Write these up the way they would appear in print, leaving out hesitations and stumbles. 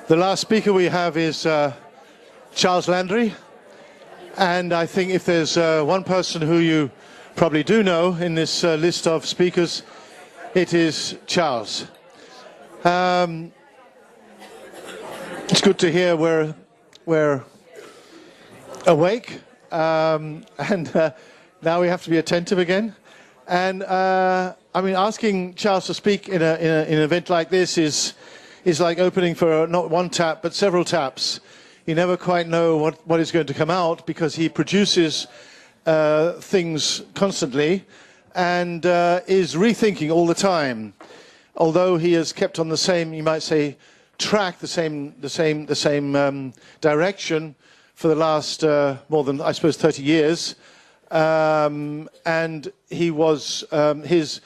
The last speaker we have is Charles Landry, and I think if there's one person who you probably do know in this list of speakers, it is Charles. It's good to hear we're awake, and now we have to be attentive again. And I mean, asking Charles to speak in an event like this is like opening for not one tap but several taps. You never quite know what is going to come out, because he produces things constantly and is rethinking all the time. Although he has kept on the same, you might say, track, the same direction for the last more than, I suppose, 30 years. And he was his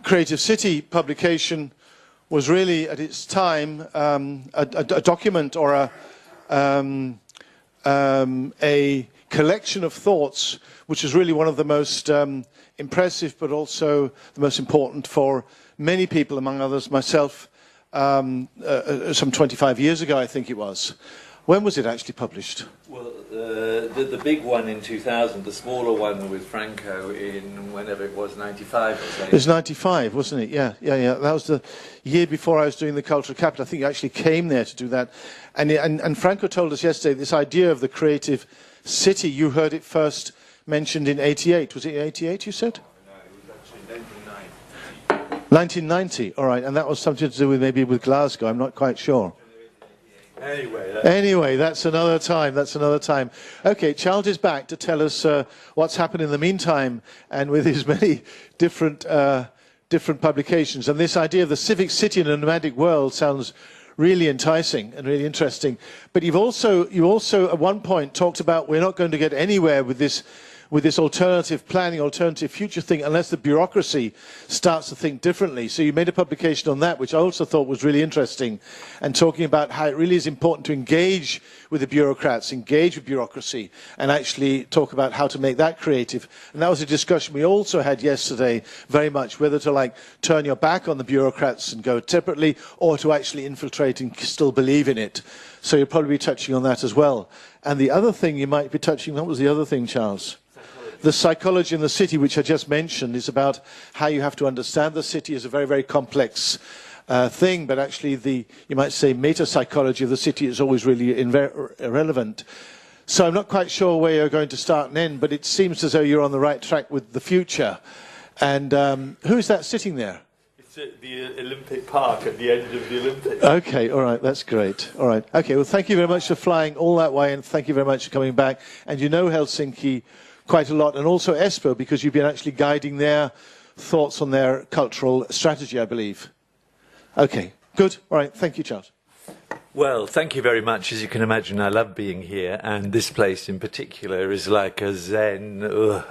Creative City publication was really, at its time, a document or a collection of thoughts, which is really one of the most impressive, but also the most important for many people, among others myself, some 25 years ago, I think it was. When was it actually published? Well, the big one in 2000, the smaller one with Franco in whenever it was, 95 or so. It was 95, wasn't it? Yeah. That was the year before I was doing the Cultural Capital. I think you actually came there to do that. And Franco told us yesterday this idea of the creative city, you heard it first mentioned in 88. Was it 88 you said? No, it was actually 1990. 1990, all right. And that was something to do with maybe with Glasgow, I'm not quite sure. Anyway, that's another time. That's another time. Okay, Charles is back to tell us what's happened in the meantime, and with his many different publications. And this idea of the civic city in a nomadic world sounds really enticing and really interesting. But you also at one point talked about we're not going to get anywhere with this alternative planning, alternative future thing, unless the bureaucracy starts to think differently. So you made a publication on that, which I also thought was really interesting, and talking about how it really is important to engage with the bureaucrats, engage with bureaucracy, and actually talk about how to make that creative. And that was a discussion we also had yesterday, very much, whether to like turn your back on the bureaucrats and go separately, or to actually infiltrate and still believe in it. So you'll probably be touching on that as well. And the other thing you might be touching, what was the other thing, Charles? The psychology in the city, which I just mentioned, is about how you have to understand the city as a very, very complex thing, but actually you might say, meta-psychology of the city is always really irrelevant. So I'm not quite sure where you're going to start and end, but it seems as though you're on the right track with the future. And who's that sitting there? It's at the Olympic Park at the end of the Olympics. Okay, all right, that's great. All right, okay, well, thank you very much for flying all that way, and thank you very much for coming back. And you know Helsinki quite a lot, and also Espoo, because you've been actually guiding their thoughts on their cultural strategy, I believe. Okay, good. All right, thank you, Charles. Well, thank you very much. As you can imagine, I love being here, and this place in particular is like a zen.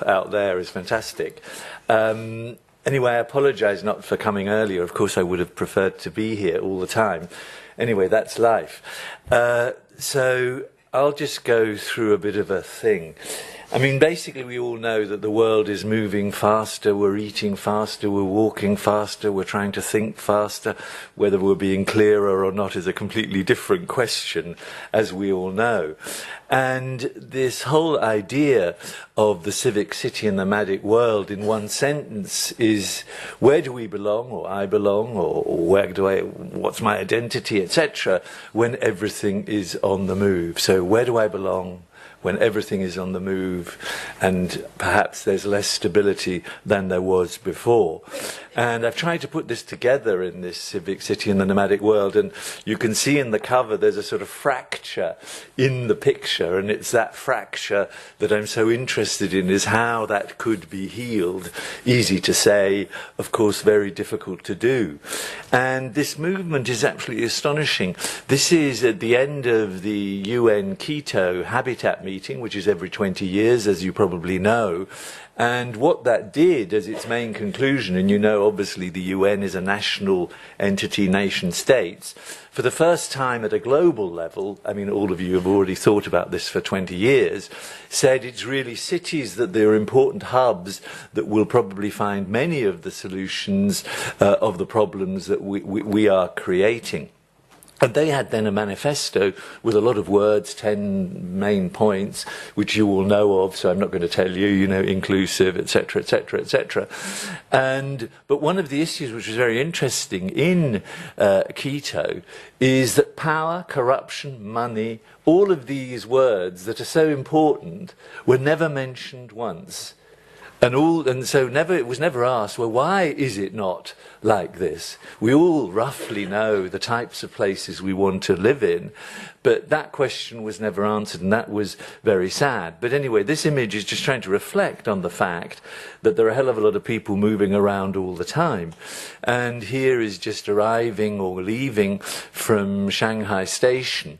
Out there is fantastic. Anyway, I apologise not for coming earlier. Of course, I would have preferred to be here all the time. Anyway, that's life. So I'll just go through a bit of a thing. I mean, basically, we all know that the world is moving faster, we're eating faster, we're walking faster, we're trying to think faster. Whether we're being clearer or not is a completely different question, as we all know. And this whole idea of the civic city and the nomadic world in one sentence is, where do we belong, or I belong, or what's my identity, etc., when everything is on the move. So where do I belong when everything is on the move, and perhaps there's less stability than there was before? And I've tried to put this together in this civic city and the nomadic world, and you can see in the cover there's a sort of fracture in the picture, and it's that fracture that I'm so interested in, is how that could be healed. Easy to say, of course very difficult to do. And this movement is absolutely astonishing. This is at the end of the UN Quito Habitat meeting, which is every 20 years, as you probably know. And what that did as its main conclusion, and you know obviously the UN is a national entity, nation states, for the first time at a global level, I mean all of you have already thought about this for 20 years, said it's really cities that they're important hubs that will probably find many of the solutions of the problems that we are creating. And they had then a manifesto with a lot of words, 10 main points, which you all know of, so I'm not going to tell you, you know, inclusive, etc., etc., etc. But one of the issues which was very interesting in Quito is that power, corruption, money, all of these words that are so important were never mentioned once. And so it was never asked, well, why is it not like this? We all roughly know the types of places we want to live in, but that question was never answered, and that was very sad. But anyway, this image is just trying to reflect on the fact that there are a hell of a lot of people moving around all the time. And here is just arriving or leaving from Shanghai Station.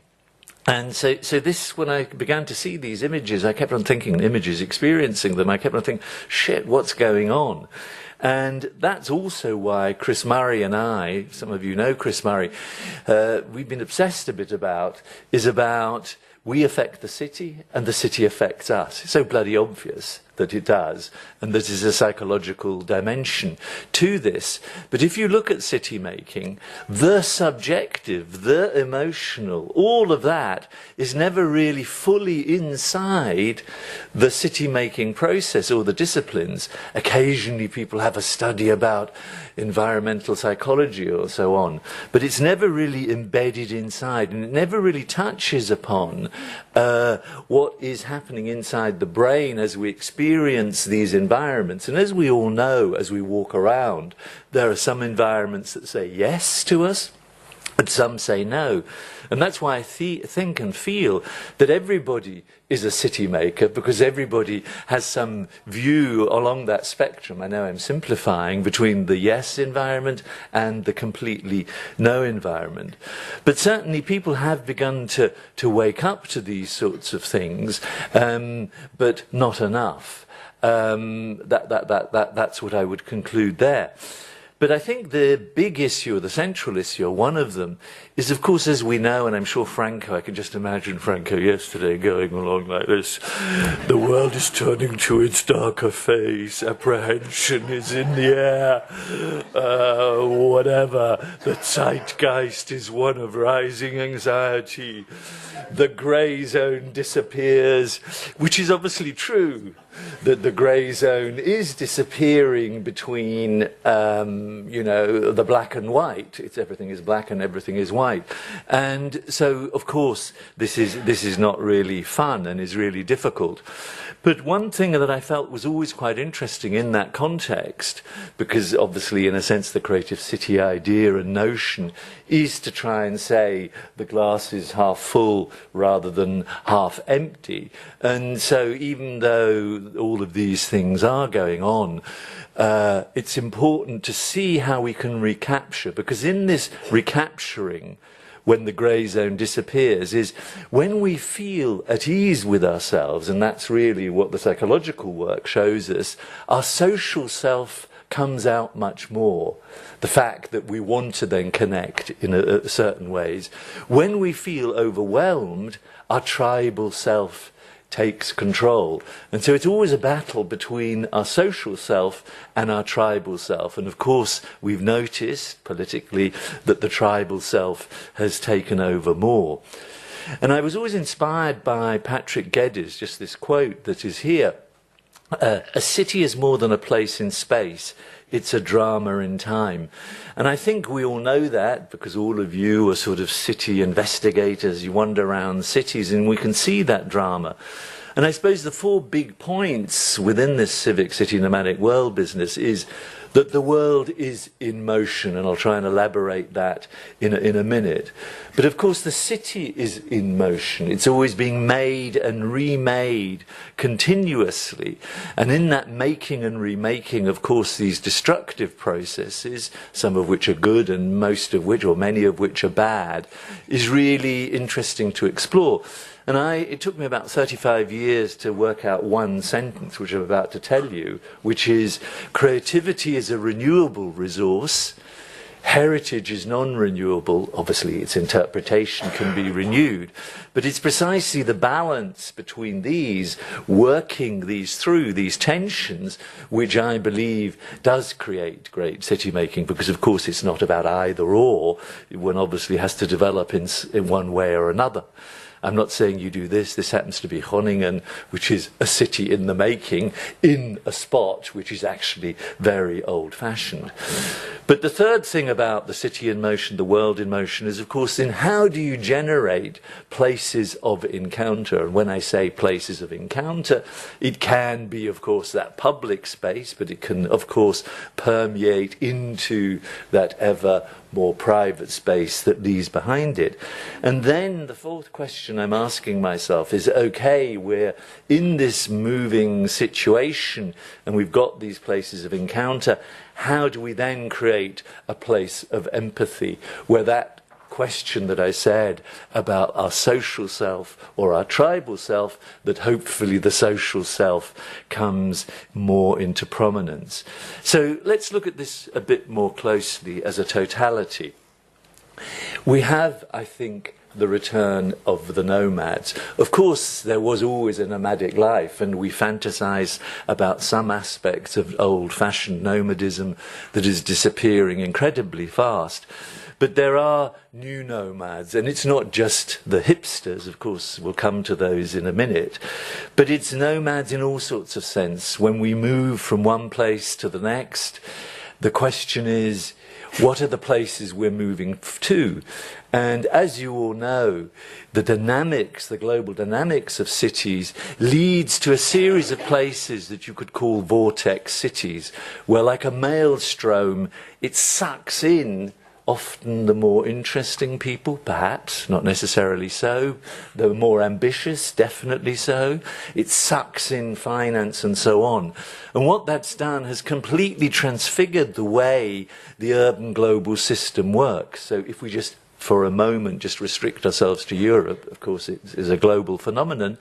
And so this, when I began to see these images, I kept on thinking images, experiencing them. I kept on thinking, shit, what's going on? And that's also why Chris Murray and I, some of you know Chris Murray, we've been obsessed a bit about we affect the city and the city affects us. It's so bloody obvious that it does, and that is a psychological dimension to this. But if you look at city making, the subjective, the emotional, all of that is never really fully inside the city making process or the disciplines. Occasionally people have a study about environmental psychology or so on, but it's never really embedded inside, and it never really touches upon what is happening inside the brain as we experience these environments. And as we all know, as we walk around, there are some environments that say yes to us, and some say no. And that's why I think and feel that everybody is a city maker, because everybody has some view along that spectrum. I know I'm simplifying, between the yes environment and the completely no environment. But certainly people have begun to wake up to these sorts of things, but not enough. That's what I would conclude there. But I think the big issue, or the central issue, or one of them, is, of course, as we know, and I'm sure Franco, I can just imagine Franco yesterday going along like this, the world is turning to its darker phase, apprehension is in the air, whatever, the zeitgeist is one of rising anxiety, the grey zone disappears, which is obviously true, that the grey zone is disappearing between, you know, the black and white. Everything is black and everything is white. And so, of course, this is not really fun and is really difficult. But one thing that I felt was always quite interesting in that context, because obviously, in a sense, the creative city idea and notion is to try and say the glass is half full rather than half empty. And so even though all of these things are going on, it's important to see how we can recapture, because in this recapturing, when the grey zone disappears, is when we feel at ease with ourselves, and that's really what the psychological work shows us, our social self comes out much more. The fact that we want to then connect in certain ways. When we feel overwhelmed, our tribal self takes control. And so it's always a battle between our social self and our tribal self. And of course, we've noticed politically that the tribal self has taken over more. And I was always inspired by Patrick Geddes, just this quote that is here. A city is more than a place in space. It's a drama in time. And I think we all know that, because all of you are sort of city investigators. You wander around cities and we can see that drama. And I suppose the 4 big points within this civic city nomadic world business is that the world is in motion, and I'll try and elaborate that in a minute. But of course the city is in motion. It's always being made and remade continuously. And in that making and remaking, of course, these destructive processes, some of which are good and most of which, or many of which are bad, is really interesting to explore. And it took me about 35 years to work out one sentence, which I'm about to tell you, which is, creativity is a renewable resource, heritage is non-renewable. Obviously, its interpretation can be renewed. But it's precisely the balance between these, working these through, these tensions, which I believe does create great city-making, because, of course, it's not about either or. One obviously has to develop in one way or another. I'm not saying you do this. This happens to be Groningen, which is a city in the making, in a spot which is actually very old-fashioned. But the third thing about the city in motion, the world in motion, is, of course, in how do you generate places of encounter? And when I say places of encounter, it can be, of course, that public space, but it can, of course, permeate into that ever more private space that leaves behind it. And then the fourth question I'm asking myself is, okay, we're in this moving situation and we've got these places of encounter. How do we then create a place of empathy where that question that I said about our social self or our tribal self, that hopefully the social self comes more into prominence? So let's look at this a bit more closely as a totality. We have, I think, the return of the nomads. Of course, there was always a nomadic life, and we fantasize about some aspects of old-fashioned nomadism that is disappearing incredibly fast. But there are new nomads, and it's not just the hipsters, of course, we'll come to those in a minute, but it's nomads in all sorts of sense. When we move from one place to the next, the question is, what are the places we're moving to? And as you all know, the dynamics, the global dynamics of cities leads to a series of places that you could call vortex cities, where like a maelstrom, it sucks in often the more interesting people, perhaps, not necessarily so. The more ambitious, definitely so. It sucks in finance and so on. And what that's done has completely transfigured the way the urban global system works. So if we just, for a moment, just restrict ourselves to Europe, of course it is a global phenomenon,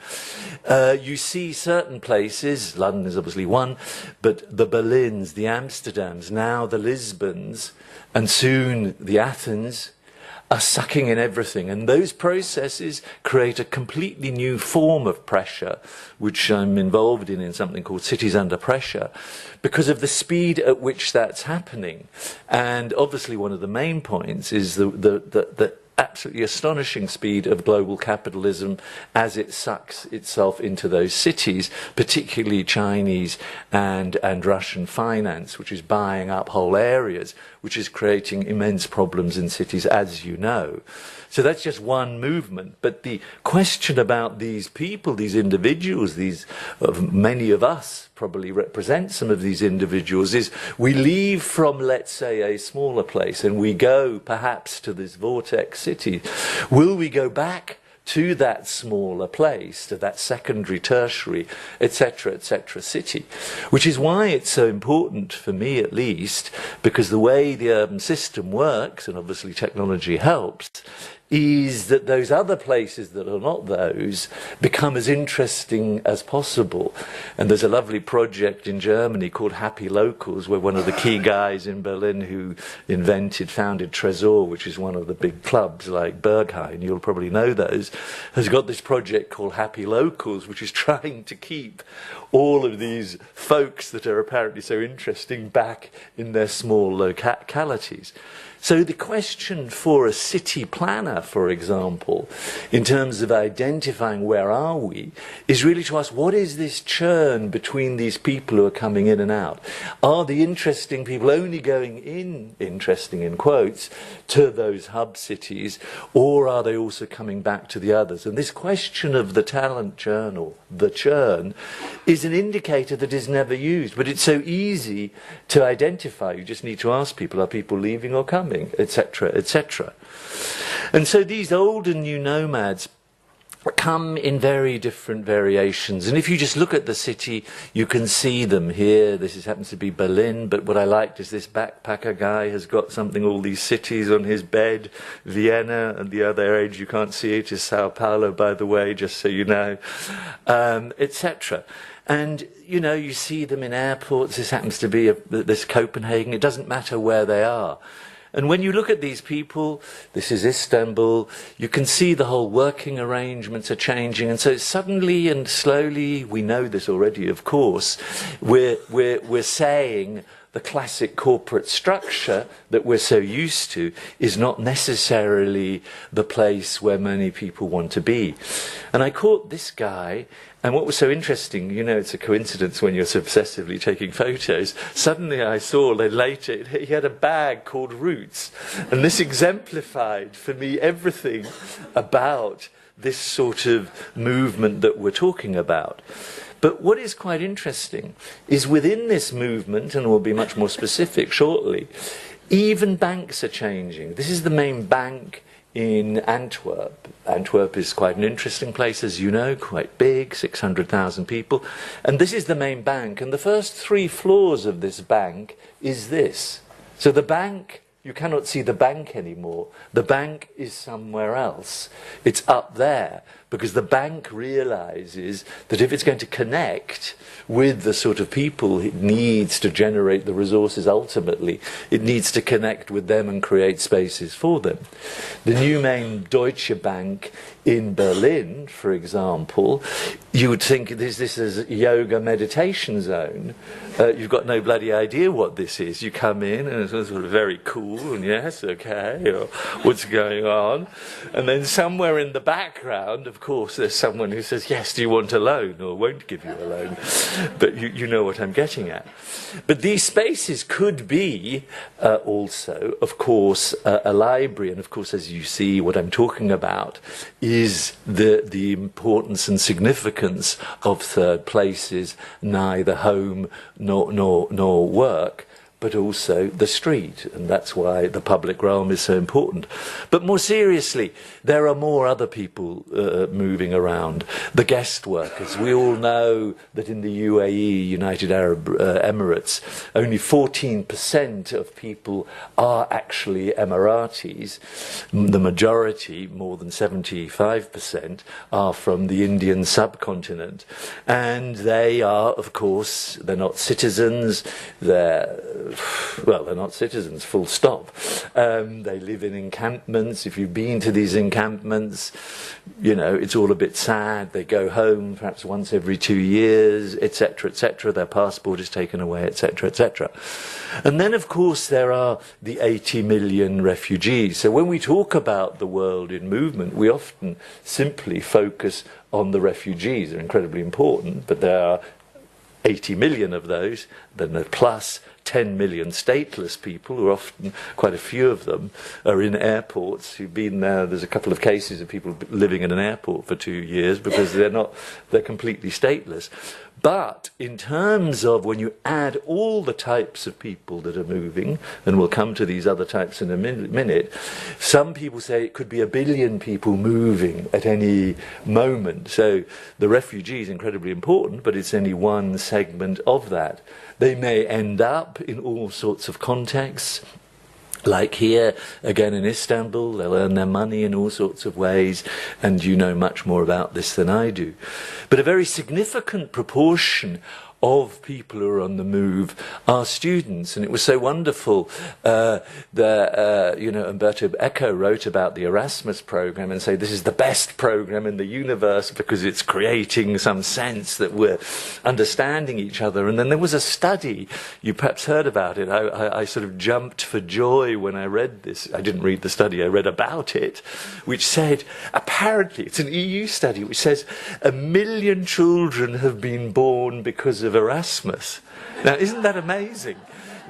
you see certain places, London is obviously one, but the Berlins, the Amsterdams, now the Lisbons, and soon the Athens, are sucking in everything. And those processes create a completely new form of pressure, which I'm involved in something called Cities Under Pressure, because of the speed at which that's happening. And obviously one of the main points is the absolutely astonishing speed of global capitalism as it sucks itself into those cities, particularly Chinese and Russian finance, which is buying up whole areas, which is creating immense problems in cities, as you know. So that's just one movement. But the question about these people, these individuals, many of us probably represent some of these individuals, is we leave from, let's say, a smaller place and we go perhaps to this vortex city. Will we go back to that smaller place, to that secondary, tertiary, etc., city? Which is why it's so important, for me at least, because the way the urban system works, and obviously technology helps, is that those other places that are not those become as interesting as possible. And there's a lovely project in Germany called Happy Locals, where one of the key guys in Berlin who founded Tresor, which is one of the big clubs like Berghain, you'll probably know those, has got this project called Happy Locals, which is trying to keep all of these folks that are apparently so interesting back in their small localities. So the question for a city planner, for example, in terms of identifying where are we, is really to ask, what is this churn between these people who are coming in and out? Are the interesting people only going in, interesting in quotes, to those hub cities, or are they also coming back to the others? And this question of the talent churn, or the churn, is an indicator that is never used, but it's so easy to identify. You just need to ask people, are people leaving or coming? Etc., etc. And so these old and new nomads come in very different variations. And if you just look at the city, you can see them here. This happens to be Berlin, but what I liked is this backpacker guy has got something, all these cities on his bed. Vienna, and the other edge, you can't see it, is Sao Paulo, by the way, just so you know, etc. And, you know, you see them in airports. This happens to be this Copenhagen. It doesn't matter where they are. And when you look at these people, this is Istanbul, you can see the whole working arrangements are changing. And so suddenly and slowly, we know this already, of course, we're saying the classic corporate structure that we're so used to is not necessarily the place where many people want to be. And I caught this guy, and what was so interesting, you know, it's a coincidence when you're so obsessively taking photos, suddenly I saw that later he had a bag called Roots, and this exemplified for me everything about this sort of movement that we're talking about. But what is quite interesting is within this movement, and we'll be much more specific shortly, even banks are changing. This is the main bank in Antwerp. Antwerp is quite an interesting place, as you know, quite big, 600,000 people. And this is the main bank. And the first 3 floors of this bank is this. So the bank, you cannot see the bank anymore. The bank is somewhere else. It's up there. Because the bank realizes that if it's going to connect with the sort of people it needs to generate the resources ultimately, it needs to connect with them and create spaces for them. The new main Deutsche Bank in Berlin, for example, you would think this is a yoga meditation zone. You've got no bloody idea what this is. You come in and it's sort of very cool and yes, okay, or what's going on? And then somewhere in the background, of course, there's someone who says, yes, do you want a loan, or won't give you a loan. But you know what I'm getting at. But these spaces could be also, of course, a library. And of course, as you see, what I'm talking about is the importance and significance of third places, neither home nor work, but also the street, and that's why the public realm is so important. But more seriously, there are more other people moving around. The guest workers. We all know that in the UAE, United Arab Emirates, only 14% of people are actually Emiratis. The majority, more than 75%, are from the Indian subcontinent. And they are, of course, they're not citizens, they're not citizens, full stop. They live in encampments. If you've been to these encampments, you know, it's all a bit sad. They go home perhaps once every 2 years, etc., etc. Their passport is taken away, etc., etc. And then, of course, there are the 80 million refugees. So when we talk about the world in movement, we often simply focus on the refugees. They're incredibly important, but there are 80 million of those, then plus 10 million stateless people, who are often, quite a few of them, are in airports, who've been there. There's a couple of cases of people living in an airport for 2 years because they're completely stateless. But in terms of when you add all the types of people that are moving, and we'll come to these other types in a minute, some people say it could be 1 billion people moving at any moment. So the refugee is incredibly important, but it's only one segment of that. They may end up in all sorts of contexts. Like here, again in Istanbul, they'll earn their money in all sorts of ways, and you know much more about this than I do. But a very significant proportion of people who are on the move are students. And it was so wonderful that Umberto Eco wrote about the Erasmus program and say this is the best program in the universe because it's creating some sense that we're understanding each other. And then there was a study, you perhaps heard about it. I sort of jumped for joy when I read this. I didn't read the study, I read about it, which said, apparently, it's an EU study, which says 1 million children have been born because of Erasmus. Now, isn't that amazing?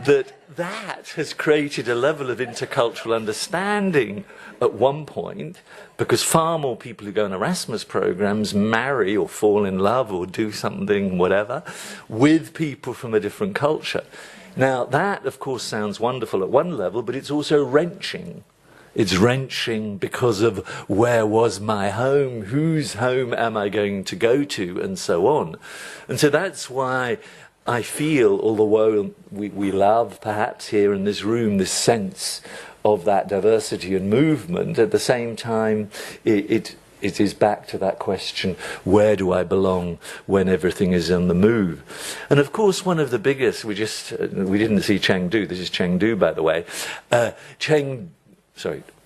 That has created a level of intercultural understanding at one point, because far more people who go on Erasmus programs marry or fall in love or do something, whatever, with people from a different culture. Now, that, of course, sounds wonderful at one level, but it's also wrenching. It's wrenching because of where was my home, whose home am I going to go to, and so on. And so that's why I feel, although we love, perhaps here in this room, this sense of that diversity and movement, at the same time it it is back to that question, where do I belong when everything is on the move? And of course, one of the biggest, we didn't see Chengdu, this is Chengdu, by the way.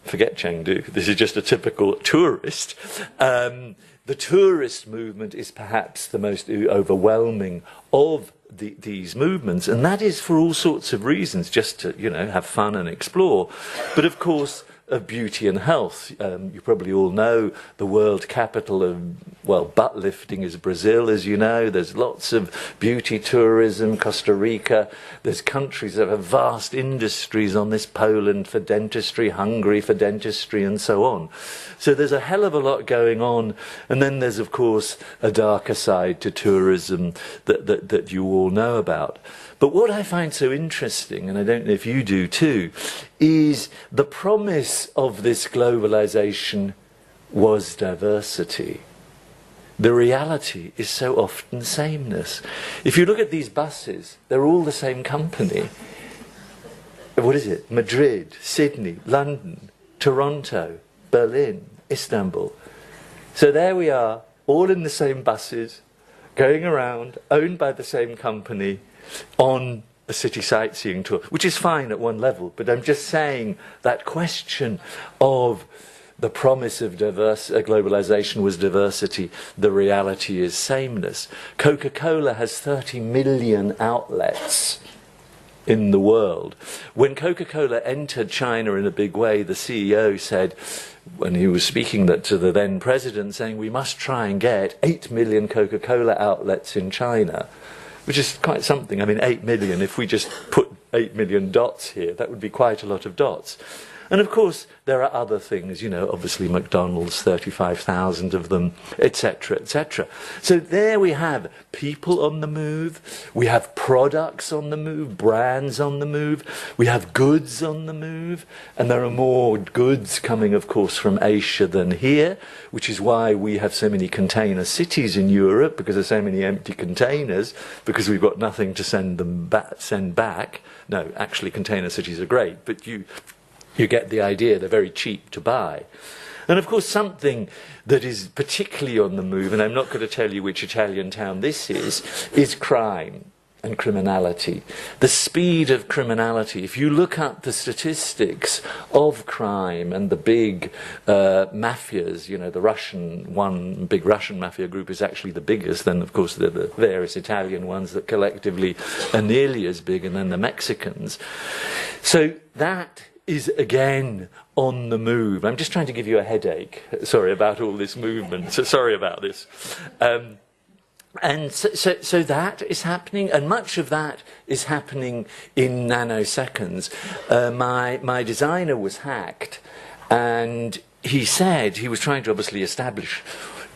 Forget Chengdu, this is just a typical tourist. The tourist movement is perhaps the most overwhelming of these movements, and that is for all sorts of reasons, just to, have fun and explore. But of course, of beauty and health. You probably all know the world capital of, butt lifting is Brazil, as you know. There's lots of beauty tourism, Costa Rica. There's countries that have vast industries on this, Poland for dentistry, Hungary for dentistry, and so on. So there's a hell of a lot going on. And then there's, of course, a darker side to tourism that you all know about. But what I find so interesting, and I don't know if you do too, is the promise of this globalization was diversity. The reality is so often sameness. If you look at these buses, they're all the same company. What is it? Madrid, Sydney, London, Toronto, Berlin, Istanbul. So there we are, all in the same buses, going around, owned by the same company, on a city sightseeing tour, which is fine at one level, but I'm just saying that question of the promise of globalization was diversity, the reality is sameness. Coca-Cola has 30 million outlets in the world. When Coca-Cola entered China in a big way, the CEO said, when he was speaking to the then president, saying we must try and get 8 million Coca-Cola outlets in China, which is quite something. I mean, 8 million, if we just put 8 million dots here, that would be quite a lot of dots. And of course, there are other things, obviously McDonald's, 35,000 of them, etc., etc. So there we have people on the move, we have products on the move, brands on the move, we have goods on the move, and there are more goods coming, of course, from Asia than here, which is why we have so many container cities in Europe, because there's so many empty containers, because we've got nothing to send back. No, actually, container cities are great, but you get the idea, they're very cheap to buy. And of course, something that is particularly on the move, and I'm not going to tell you which Italian town this is crime and criminality. The speed of criminality. If you look up the statistics of crime and the big mafias, the Russian big Russian mafia group is actually the biggest, then of course the various Italian ones that collectively are nearly as big, and then the Mexicans. So that is again on the move. I'm just trying to give you a headache. Sorry about all this movement. So sorry about this. And so that is happening, and much of that is happening in nanoseconds. My designer was hacked, and he said he was trying to obviously establish,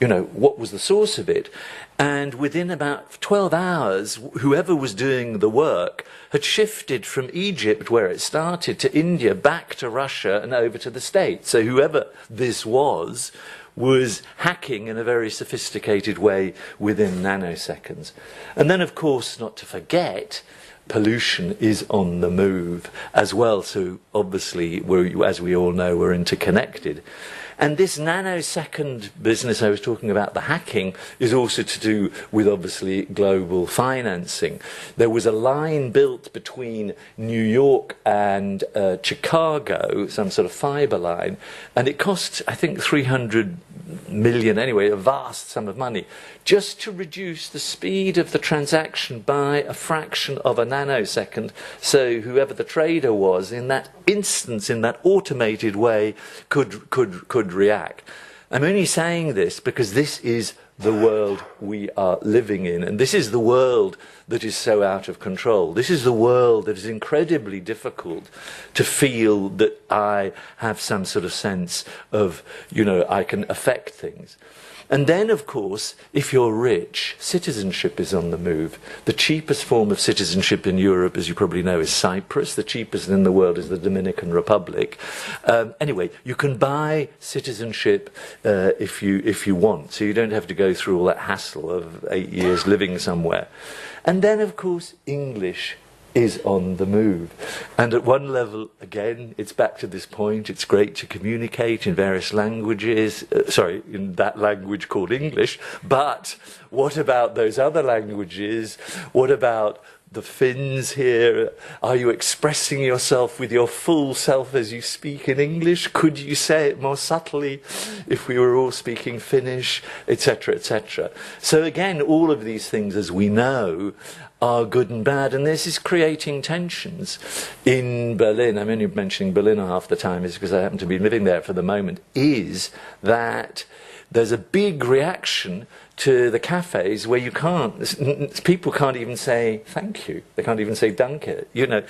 what was the source of it. And within about 12 hours, whoever was doing the work had shifted from Egypt, where it started, to India, back to Russia, and over to the States. So whoever this was hacking in a very sophisticated way within nanoseconds. And then, of course, not to forget, pollution is on the move as well. So obviously, as we all know, we're interconnected. And this nanosecond business I was talking about, the hacking, is also to do with, obviously, global financing. There was a line built between New York and Chicago, some sort of fibre line, and it cost, I think, 300 million, anyway, a vast sum of money, just to reduce the speed of the transaction by a fraction of a nanosecond, so whoever the trader was in that instance, in that automated way, could react. I'm only saying this because this is the world we are living in, and this is the world that is so out of control. This is the world that is incredibly difficult to feel that I have some sort of sense of, I can affect things. And then, of course, if you're rich, citizenship is on the move. The cheapest form of citizenship in Europe, as you probably know, is Cyprus. The cheapest in the world is the Dominican Republic. Anyway, you can buy citizenship if you want, so you don't have to go through all that hassle of 8 years living somewhere. And then, of course, English is on the move. And at one level, again, it's back to this point, it's great to communicate in various languages, in that language called English, but what about those other languages? What about the Finns here? Are you expressing yourself with your full self as you speak in English? Could you say it more subtly if we were all speaking Finnish, etc., etc.? So again, all of these things, as we know, are good and bad, and this is creating tensions in Berlin. I'm only mentioning Berlin half the time is because I happen to be living there for the moment, is that there's a big reaction to the cafes where people can't even say thank you. They can't even say danke. You know,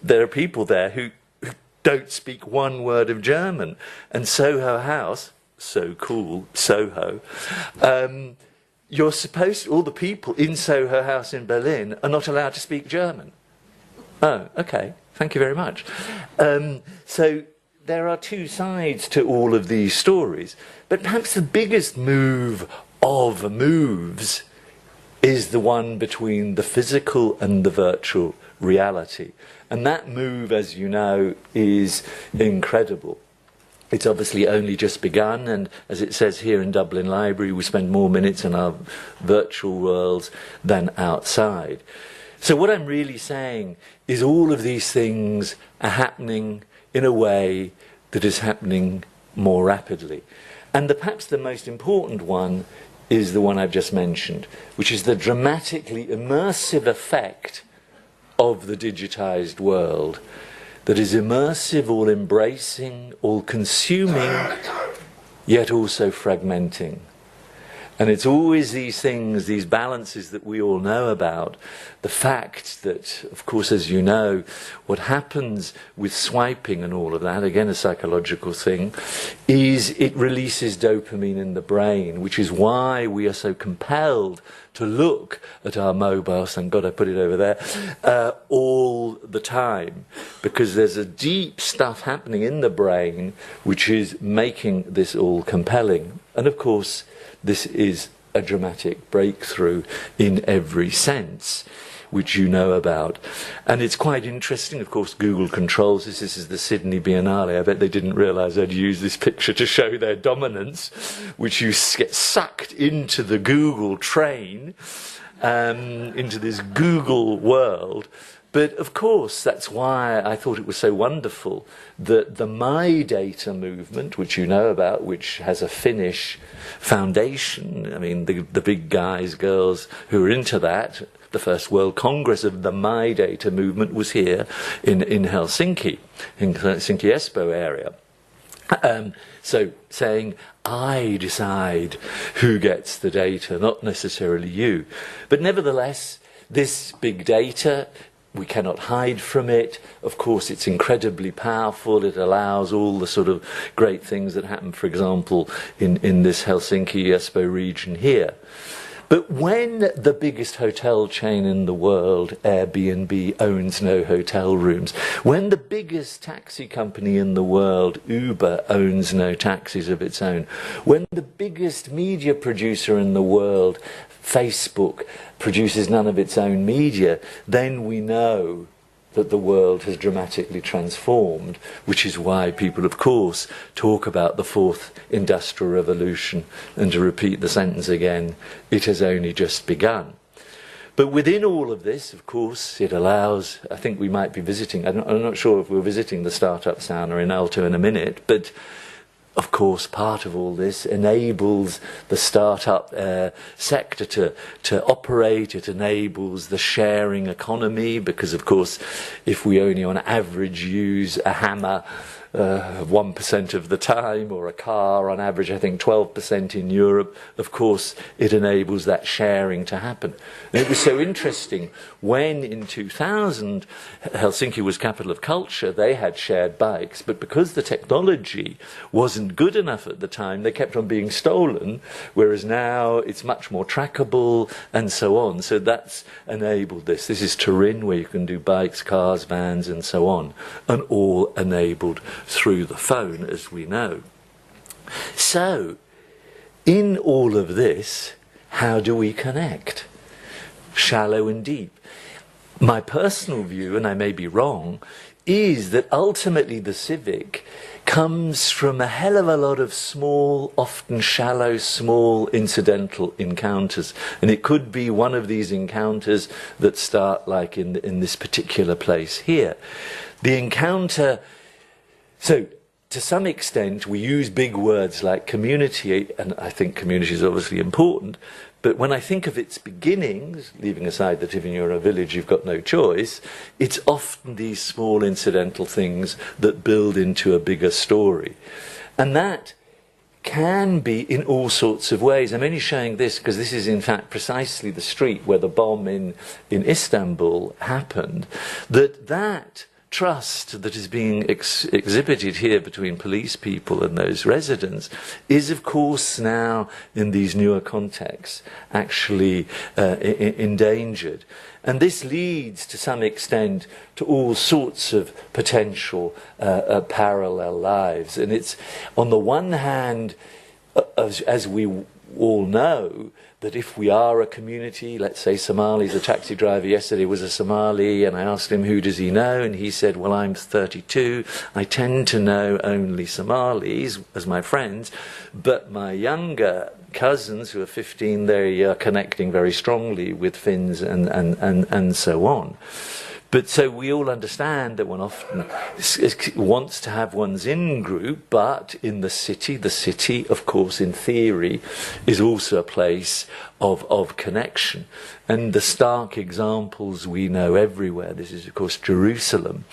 there are people there who don't speak one word of German. And Soho House, so cool, Soho, you're supposed to, all the people in Soho House in Berlin are not allowed to speak German. Oh, okay, thank you very much. So there are two sides to all of these stories, but perhaps the biggest move of moves is the one between the physical and the virtual reality. And that move, as you know, is incredible. It's obviously only just begun, and as it says here in Dublin Library, we spend more minutes in our virtual worlds than outside. So what I'm really saying is all of these things are happening in a way that is happening more rapidly. And perhaps the most important one is the one I've just mentioned, which is the dramatically immersive effect of the digitized world, that is immersive, all-embracing, all-consuming, yet also fragmenting. And it's always these things, these balances that we all know about. The fact that, of course, as you know, what happens with swiping and all of that, again a psychological thing, is it releases dopamine in the brain, which is why we are so compelled to look at our mobiles, thank God I put it over there, all the time. Because there's a deep stuff happening in the brain which is making this all compelling. And of course, this is a dramatic breakthrough in every sense, which you know about. And it's quite interesting, of course, Google controls this. This is the Sydney Biennale. I bet they didn't realise I'd use this picture to show their dominance, which you get sucked into the Google train, into this Google world. But of course, that's why I thought it was so wonderful that the My Data movement, which you know about, which has a Finnish foundation, I mean, the big guys, girls who are into that, the first World Congress of the My Data movement was here in Helsinki, in Helsinki Espoo area. So saying, I decide who gets the data, not necessarily you. But nevertheless, this big data, we cannot hide from it. Of course, it's incredibly powerful. It allows all the sort of great things that happen, for example, in this Helsinki Espoo region here. But when the biggest hotel chain in the world, Airbnb, owns no hotel rooms, when the biggest taxi company in the world, Uber, owns no taxis of its own, when the biggest media producer in the world, Facebook, produces none of its own media, then we know that the world has dramatically transformed, which is why people, of course, talk about the fourth industrial revolution. And to repeat the sentence again, it has only just begun. But within all of this, of course, it allows, I think we might be visiting, I'm not sure if we're visiting the startup sauna in Aalto in a minute, but of course, part of all this enables the startup sector to operate. It enables the sharing economy because, of course, if we only on average use a hammer 1% of the time, or a car on average, I think 12% in Europe, of course, it enables that sharing to happen. And it was so interesting when in 2000 Helsinki was capital of culture, they had shared bikes, but because the technology wasn't good enough at the time, they kept on being stolen, whereas now it's much more trackable and so on. So that's enabled this. This is Turin, where you can do bikes, cars, vans and so on, and all enabled through the phone, as we know. So, in all of this, how do we connect? Shallow and deep. My personal view, and I may be wrong, is that ultimately the Civic comes from a hell of a lot of small, often shallow, small incidental encounters. And it could be one of these encounters that start like in this particular place here. The encounter, so to some extent we use big words like community, and I think community is obviously important, but when I think of its beginnings, leaving aside that if you're in a village you've got no choice, it's often these small incidental things that build into a bigger story. And that can be in all sorts of ways. I'm only showing this because this is in fact precisely the street where the bomb in Istanbul happened. That trust that is being exhibited here between police people and those residents is of course now in these newer contexts actually endangered. And this leads to some extent to all sorts of potential parallel lives. And it's on the one hand, as we all know, that if we are a community, let's say Somalis, a taxi driver yesterday was a Somali, and I asked him who does he know, and he said, well, I'm 32, I tend to know only Somalis as my friends, but my younger cousins who are 15, they are connecting very strongly with Finns and so on. But so we all understand that one often wants to have one's in-group, but in the city, of course, in theory, is also a place of connection. And the stark examples we know everywhere, this is, of course, Jerusalem,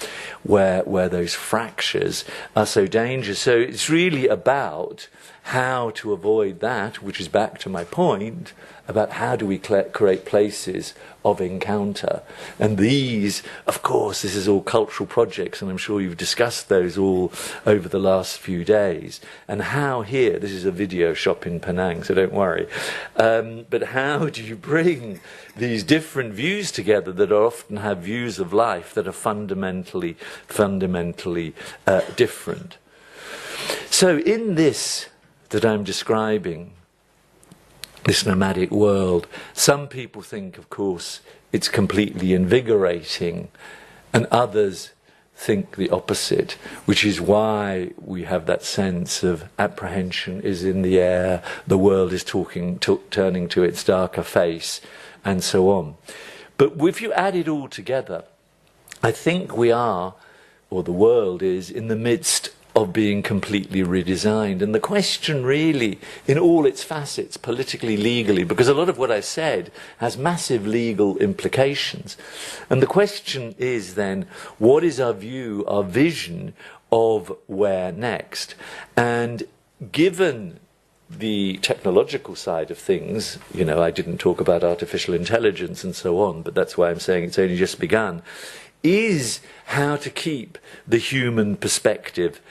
where those fractures are so dangerous. So it's really about how to avoid that, which is back to my point, about how do we create places of encounter. And these, of course, this is all cultural projects, and I'm sure you've discussed those all over the last few days. And how here, this is a video shop in Penang, so don't worry, but how do you bring these different views together that often have views of life that are fundamentally different? So in this that I'm describing, this nomadic world, some people think, of course, it's completely invigorating, and others think the opposite, which is why we have that sense of apprehension is in the air, the world is turning to its darker face, and so on. But if you add it all together, I think we are, or the world is, in the midst of being completely redesigned. And the question really, in all its facets, politically, legally, because a lot of what I said has massive legal implications. And the question is then, what is our view, our vision of where next? And given the technological side of things, you know, I didn't talk about artificial intelligence and so on, but that's why I'm saying it's only just begun, is how to keep the human perspective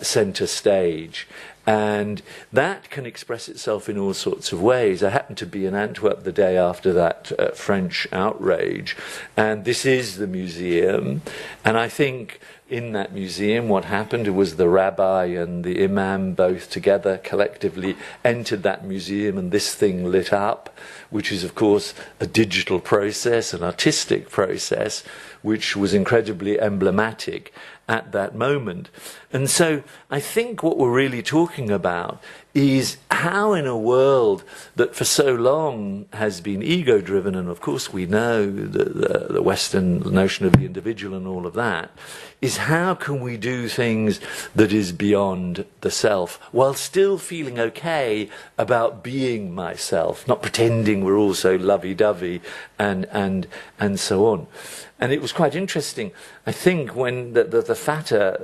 centre stage. And that can express itself in all sorts of ways. I happened to be in Antwerp the day after that French outrage, and this is the museum. And I think in that museum what happened was the rabbi and the imam both together collectively entered that museum, and this thing lit up, which is of course a digital process, an artistic process, which was incredibly emblematic at that moment. And so I think what we're really talking about is how in a world that for so long has been ego-driven, and of course we know the Western notion of the individual and all of that, is how can we do things that is beyond the self, while still feeling okay about being myself, not pretending we're all so lovey-dovey and so on. And it was quite interesting. I think when the Fata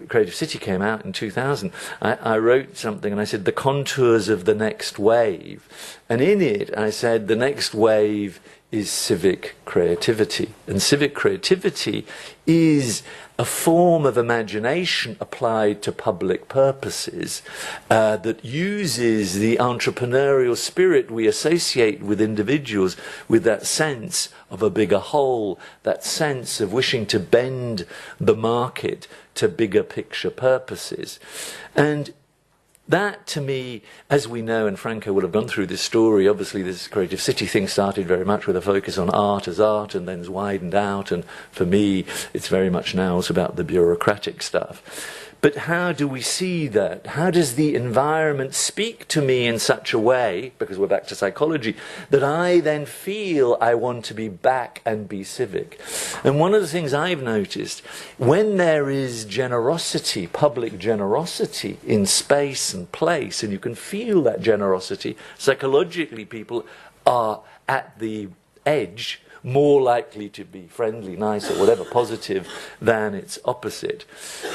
Creative City came out in 2000, I wrote something and I said, the contours of the next wave. And in it, I said, the next wave is civic creativity. And civic creativity is a form of imagination applied to public purposes that uses the entrepreneurial spirit we associate with individuals, with that sense of a bigger whole, that sense of wishing to bend the market to bigger picture purposes. And that, to me, as we know, and Franco will have gone through this story, obviously this creative city thing started very much with a focus on art as art, and then it's widened out, and for me, it's very much now also about the bureaucratic stuff. But how do we see that? How does the environment speak to me in such a way, because we're back to psychology, that I then feel I want to be back and be civic? And one of the things I've noticed, when there is generosity, public generosity in space and place, and you can feel that generosity, psychologically people are at the edge more likely to be friendly, nice, or whatever, positive, than its opposite.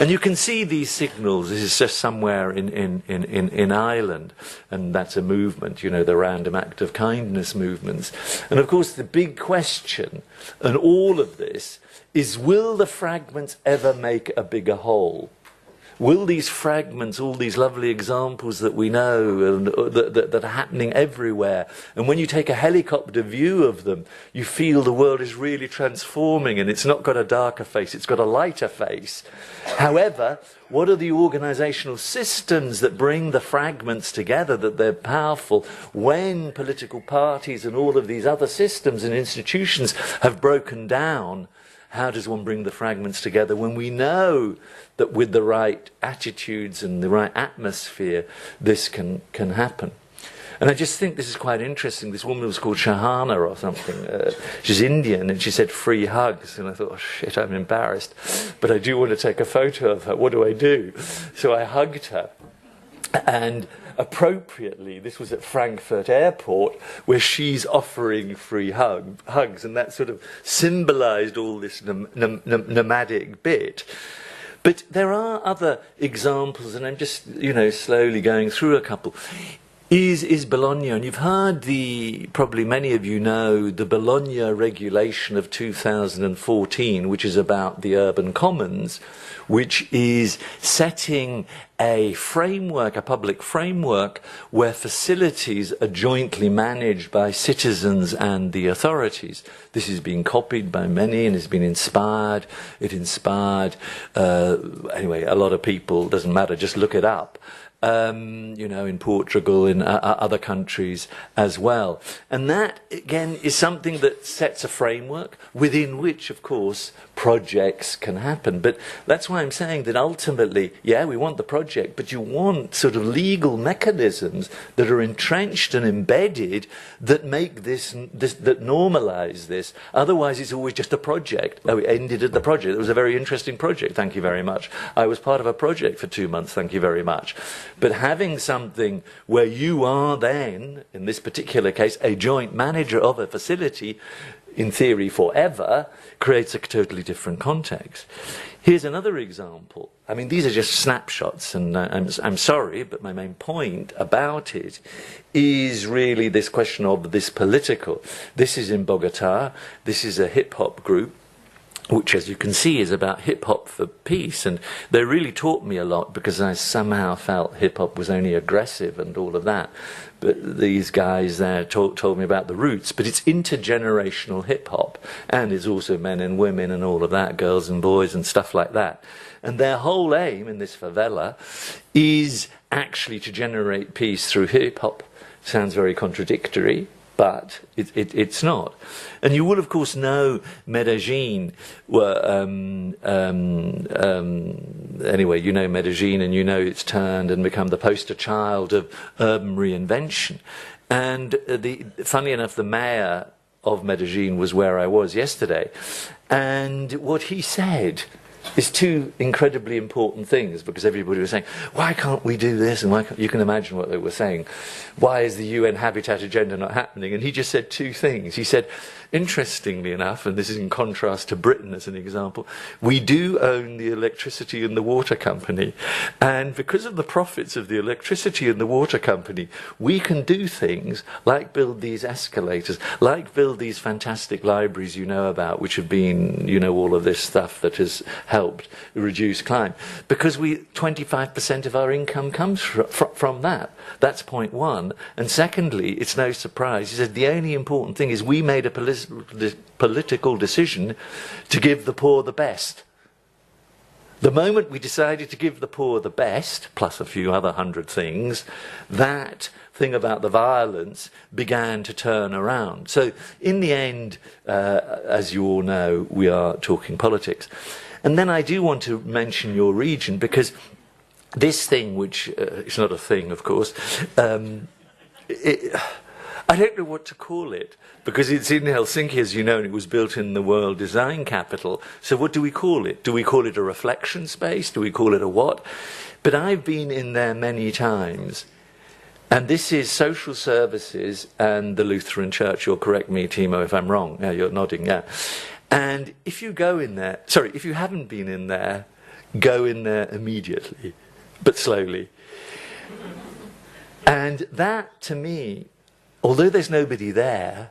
And you can see these signals. This is just somewhere in Ireland, and that's a movement, you know, the random act of kindness movements. And of course, the big question, and all of this, is will the fragments ever make a bigger whole? Will these fragments, all these lovely examples that we know and that are happening everywhere, and when you take a helicopter view of them, you feel the world is really transforming, and it's not got a darker face, it's got a lighter face. However, what are the organizational systems that bring the fragments together, that they're powerful, when political parties and all of these other systems and institutions have broken down? How does one bring the fragments together when we know that with the right attitudes and the right atmosphere, this can happen? And I just think this is quite interesting. This woman was called Shahana or something. She's Indian, and she said free hugs. And I thought, oh, shit, I'm embarrassed. But I do want to take a photo of her. What do I do? So I hugged her. And appropriately, this was at Frankfurt Airport, where she's offering free hugs, and that sort of symbolized all this nomadic bit. But there are other examples, and I'm just, you know, slowly going through a couple. Is Bologna, and you've heard probably many of you know, the Bologna regulation of 2014, which is about the urban commons, which is setting a framework, a public framework, where facilities are jointly managed by citizens and the authorities. This is being copied by many and has been inspired. It inspired, anyway, a lot of people, doesn't matter, just look it up. You know, in Portugal, in other countries as well. And that, again, is something that sets a framework within which, of course, projects can happen. But that's why I'm saying that ultimately, yeah, we want the project, but you want sort of legal mechanisms that are entrenched and embedded that make this that normalize this. Otherwise, it's always just a project. Oh, it ended at the project. It was a very interesting project. Thank you very much. I was part of a project for 2 months. Thank you very much. But having something where you are then, in this particular case, a joint manager of a facility, in theory forever, creates a totally different context. Here's another example. I mean, these are just snapshots, and I'm sorry, but my main point about it is really this question of this political. This is in Bogota. This is a hip-hop group, which, as you can see, is about hip-hop for peace. And they really taught me a lot, because I somehow felt hip-hop was only aggressive and all of that. But these guys there told me about the roots. But it's intergenerational hip-hop, and it's also men and women and all of that, girls and boys and stuff like that. And their whole aim in this favela is actually to generate peace through hip-hop. Sounds very contradictory, but it's not. And you will, of course, know Medellin. Anyway, you know Medellin, and you know it's turned and become the poster child of urban reinvention. And funny enough, the mayor of Medellin was where I was yesterday. And what he said is two incredibly important things, because everybody was saying, why can't we do this? And why can't, you can imagine what they were saying. Why is the UN Habitat Agenda not happening? And he just said two things. He said, interestingly enough, and this is in contrast to Britain as an example, we do own the electricity and the water company. And because of the profits of the electricity and the water company, we can do things like build these escalators, like build these fantastic libraries you know about, which have been, you know, all of this stuff that has helped reduce crime. Because 25% of our income comes from that. That's point one. And secondly, it's no surprise, he said, the only important thing is we made a political decision to give the poor the best. The moment we decided to give the poor the best, plus a few other 100 things, that thing about the violence began to turn around. So in the end, as you all know, we are talking politics. And then I do want to mention your region, because this thing, which is not a thing, of course, I don't know what to call it, because it's in Helsinki, as you know, and it was built in the world design capital. So what do we call it? Do we call it a reflection space? Do we call it a what? But I've been in there many times, and this is social services and the Lutheran Church. You'll correct me, Timo, if I'm wrong. Yeah, you're nodding, yeah. And if you go in there, sorry, if you haven't been in there, go in there immediately, but slowly. And that, to me, although there's nobody there,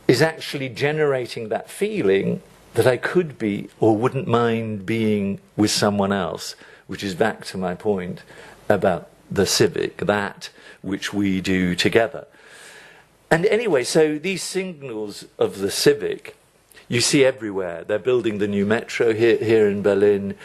is actually generating that feeling that I could be or wouldn't mind being with someone else, which is back to my point about the Civic, that which we do together. And anyway, so these signals of the Civic, you see everywhere. They're building the new metro here in Berlin.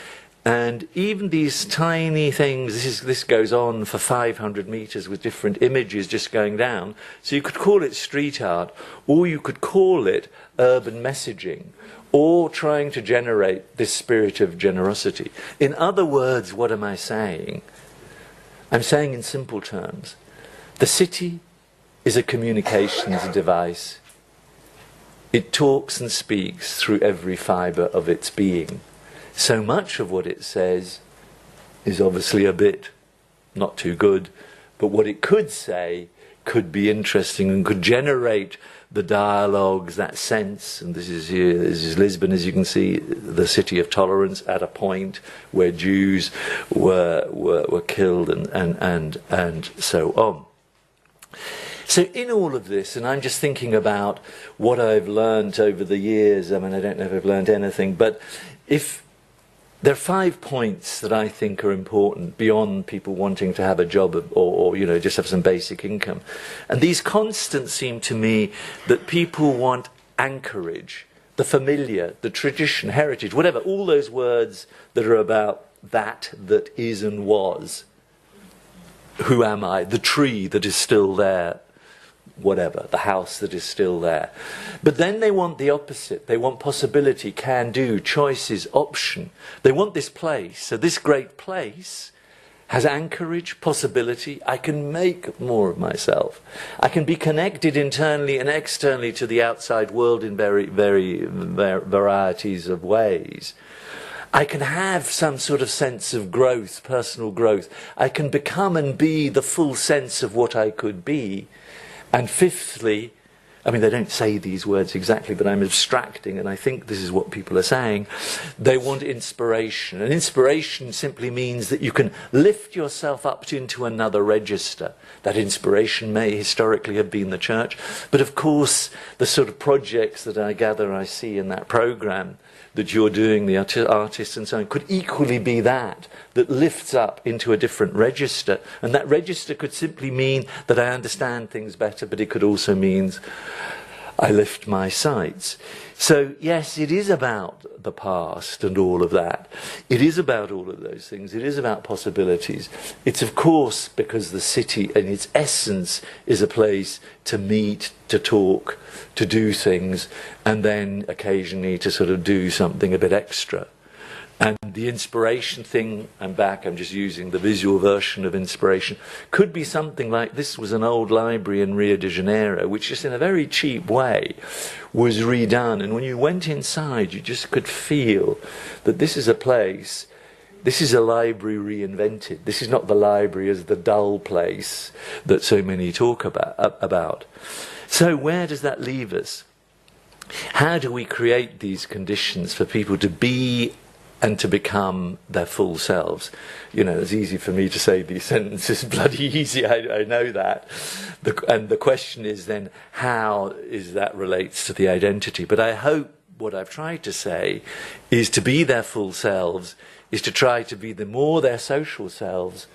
And even these tiny things, this goes on for 500 meters with different images just going down. So you could call it street art, or you could call it urban messaging, or trying to generate this spirit of generosity. In other words, what am I saying? I'm saying in simple terms, the city is a communications device. It talks and speaks through every fibre of its being. So much of what it says is obviously a bit not too good, but what it could say could be interesting and could generate the dialogues, that sense. And this is here, this is Lisbon, as you can see, the city of tolerance at a point where Jews were killed and so on. So in all of this, and I'm just thinking about what I've learned over the years, I mean, I don't know if I've learned anything, but if there are 5 points that I think are important beyond people wanting to have a job or you know, just have some basic income. And these constants seem to me that people want anchorage, the familiar, the tradition, heritage, whatever, all those words that are about that is and was. Who am I? The tree that is still there. Whatever, the house that is still there. But then they want the opposite. They want possibility, can do, choices, option. They want this place. So this great place has anchorage, possibility. I can make more of myself. I can be connected internally and externally to the outside world in very varieties of ways. I can have some sort of sense of growth, personal growth. I can become and be the full sense of what I could be. And fifthly, I mean, they don't say these words exactly, but I'm abstracting, and I think this is what people are saying. They want inspiration. And inspiration simply means that you can lift yourself up into another register. That inspiration may historically have been the church, but of course, the sort of projects that I gather I see in that program that you're doing, the artists and so on, could equally be that lifts up into a different register. And that register could simply mean that I understand things better, but it could also mean I lift my sights. So, yes, it is about the past and all of that. It is about all of those things. It is about possibilities. It's, of course, because the city in its essence is a place to meet, to talk, to do things, and then occasionally to sort of do something a bit extra. And the inspiration thing, I'm back, I'm just using the visual version of inspiration, could be something like this was an old library in Rio de Janeiro, which just in a very cheap way was redone. And when you went inside, you just could feel that this is a place, this is a library reinvented. This is not the library as the dull place that so many talk about. So where does that leave us? How do we create these conditions for people to be and to become their full selves? You know, it's easy for me to say these sentences, bloody easy, I know that. And the question is then, how is that relates to the identity? But I hope what I've tried to say is to be their full selves, is to try to be more their social selves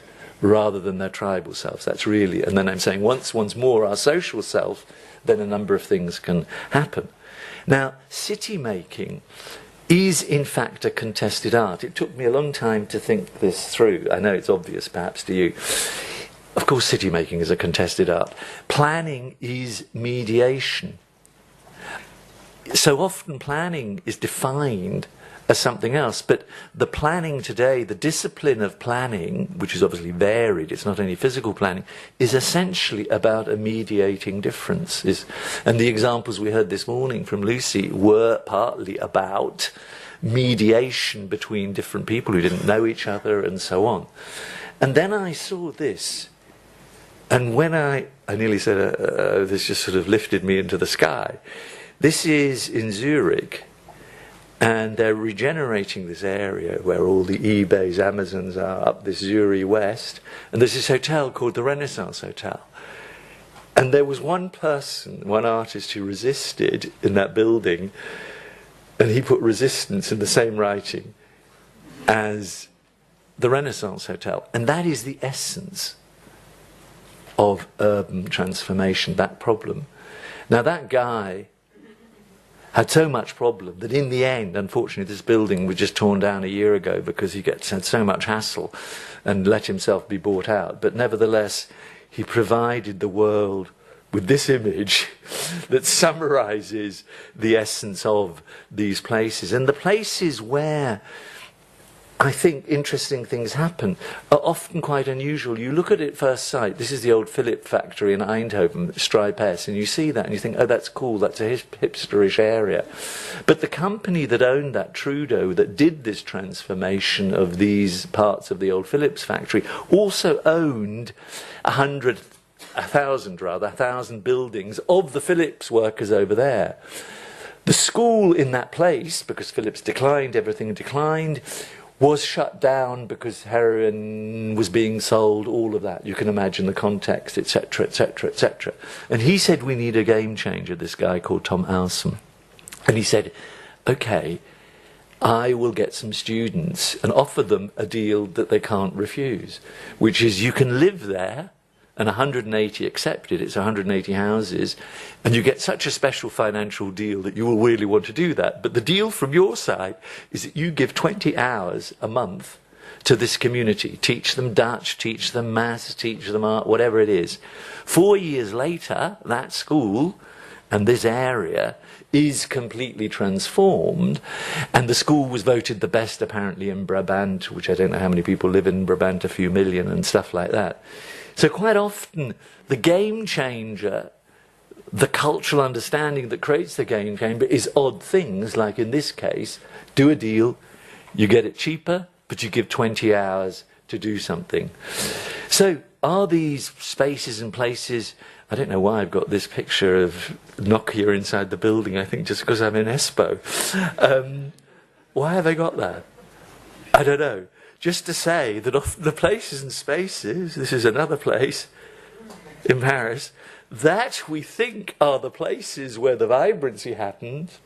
rather than their tribal selves. That's really, and then I'm saying once more our social self, then a number of things can happen. Now, city making is in fact a contested art. It took me a long time to think this through. I know it's obvious perhaps to you. Of course city making is a contested art. Planning is mediation. So often planning is defined as something else, but the planning today, the discipline of planning, which is obviously varied, it's not only physical planning, is essentially about a mediating difference. And the examples we heard this morning from Lucy were partly about mediation between different people who didn't know each other and so on. And then I saw this, and when I nearly said, this just sort of lifted me into the sky. This is in Zurich, and they're regenerating this area where all the eBays, Amazons are up this Zurich west, and there's this hotel called the Renaissance Hotel. And there was one person, one artist who resisted in that building, and he put resistance in the same writing as the Renaissance Hotel. And that is the essence of urban transformation, that problem. Now that guy had so much problem that in the end, unfortunately, this building was just torn down a year ago because he had so much hassle and let himself be bought out. But nevertheless, he provided the world with this image that summarizes the essence of these places. And the places where I think interesting things happen are often quite unusual. You look at it first sight. This is the old Philip factory in Eindhoven, Strijp S, and you see that and you think, oh, that's cool, that's a hipsterish area. But the company that owned that, Trudeau, that did this transformation of these parts of the old Philips factory, also owned 1,000 buildings of the Philips workers over there. The school in that place, because Philips declined, everything declined, was shut down because heroin was being sold, all of that. You can imagine the context, etc., etc., etc. And he said, we need a game changer, this guy called Tom Alsam. And he said, okay, I will get some students and offer them a deal that they can't refuse, which is you can live there, and 180 accepted, it's 180 houses, and you get such a special financial deal that you will really want to do that. But the deal from your side is that you give 20 hours a month to this community. Teach them Dutch, teach them maths, teach them art, whatever it is. 4 years later, that school and this area is completely transformed, and the school was voted the best apparently in Brabant, which I don't know how many people live in Brabant, a few million and stuff like that. So quite often, the game changer, the cultural understanding that creates the game changer is odd things, like in this case, do a deal, you get it cheaper, but you give 20 hours to do something. So are these spaces and places, I don't know why I've got this picture of Nokia inside the building, I think just because I'm in Espoo. Why have they got that? I don't know. Just to say that often the places and spaces, this is another place in Paris, that we think are the places where the vibrancy happens,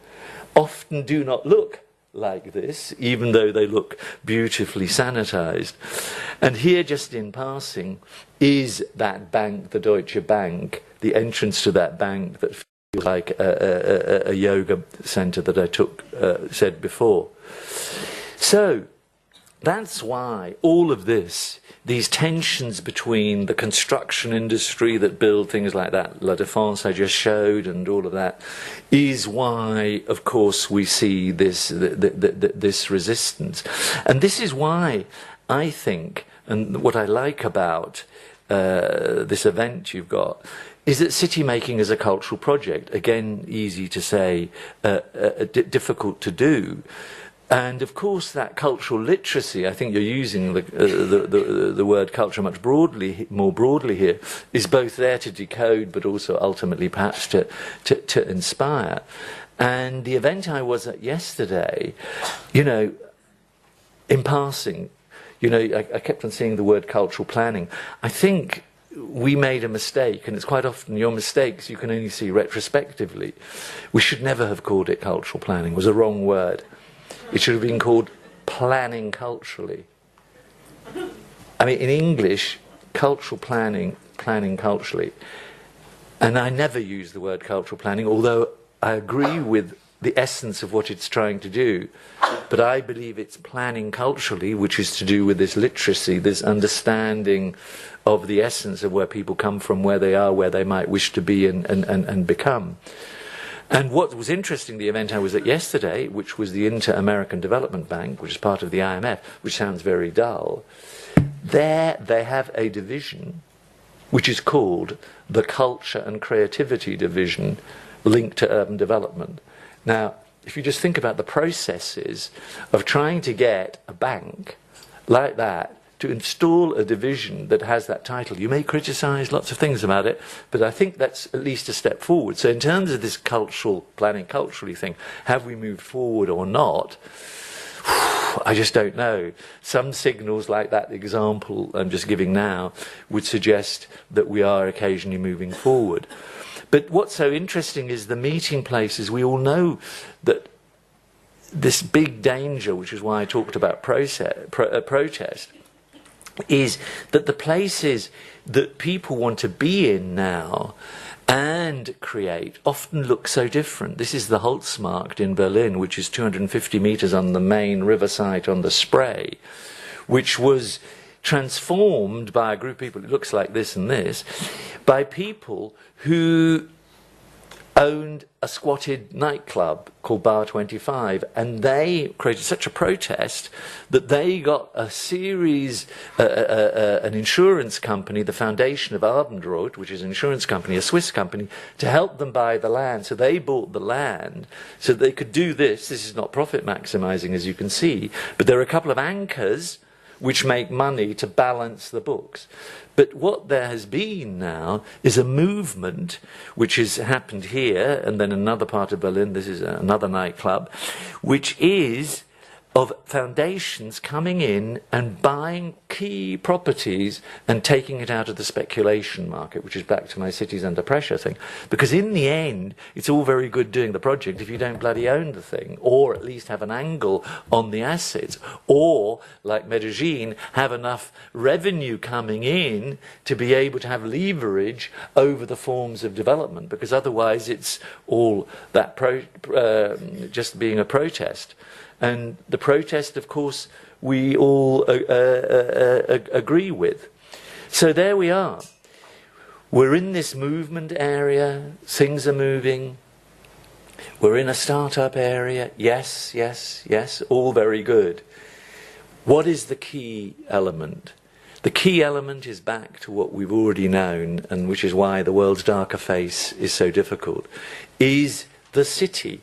often do not look like this, even though they look beautifully sanitized. And here, just in passing, is that bank, the Deutsche Bank, the entrance to that bank that feels like a yoga center that I said before. So that's why all of this, these tensions between the construction industry that build things like that, La Défense I just showed, and all of that, is why, of course, we see this resistance. And this is why I think, and what I like about this event you've got, is that city making is a cultural project. Again, easy to say, difficult to do. And of course, that cultural literacy, I think you're using the word culture much more broadly here, is both there to decode, but also ultimately perhaps to inspire. And the event I was at yesterday, you know, in passing, you know, I kept on seeing the word cultural planning. I think we made a mistake, and it's quite often your mistakes you can only see retrospectively. We should never have called it cultural planning. It was a wrong word. It should have been called planning culturally. I mean, in English, cultural planning, planning culturally. And I never use the word cultural planning, although I agree with the essence of what it's trying to do. But I believe it's planning culturally, which is to do with this literacy, this understanding of the essence of where people come from, where they are, where they might wish to be and become. And what was interesting, the event I was at yesterday, which was the Inter-American Development Bank, which is part of the IMF, which sounds very dull, there they have a division which is called the Culture and Creativity Division, linked to urban development. Now, if you just think about the processes of trying to get a bank like that to install a division that has that title, you may criticize lots of things about it, but I think that's at least a step forward. So in terms of this cultural planning, culturally thing, have we moved forward or not? I just don't know. Some signals like that example I'm just giving now would suggest that we are occasionally moving forward. But what's so interesting is the meeting places. We all know that this big danger, which is why I talked about protest, is that the places that people want to be in now and create often look so different. This is the Holzmarkt in Berlin, which is 250 meters on the main riverside on the Spree, which was transformed by a group of people, it looks like this and this, by people who owned a squatted nightclub called Bar 25, and they created such a protest that they got a series, an insurance company, the foundation of Abendroth, which is an insurance company, a Swiss company, to help them buy the land. So they bought the land so they could do this. This is not profit maximizing, as you can see, but there are a couple of anchors which make money to balance the books. But what there has been now is a movement which has happened here, and then another part of Berlin, this is another nightclub, which is of foundations coming in and buying key properties and taking it out of the speculation market, which is back to my cities under pressure thing. Because in the end, it's all very good doing the project if you don't bloody own the thing, or at least have an angle on the assets, or, like Medellin, have enough revenue coming in to be able to have leverage over the forms of development, because otherwise it's all that just being a protest. And the protest, of course, we all agree with. So there we are. We're in this movement area. Things are moving. We're in a startup area. Yes, yes, yes. All very good. What is the key element? The key element is back to what we've already known, and which is why the world's darker face is so difficult, is the city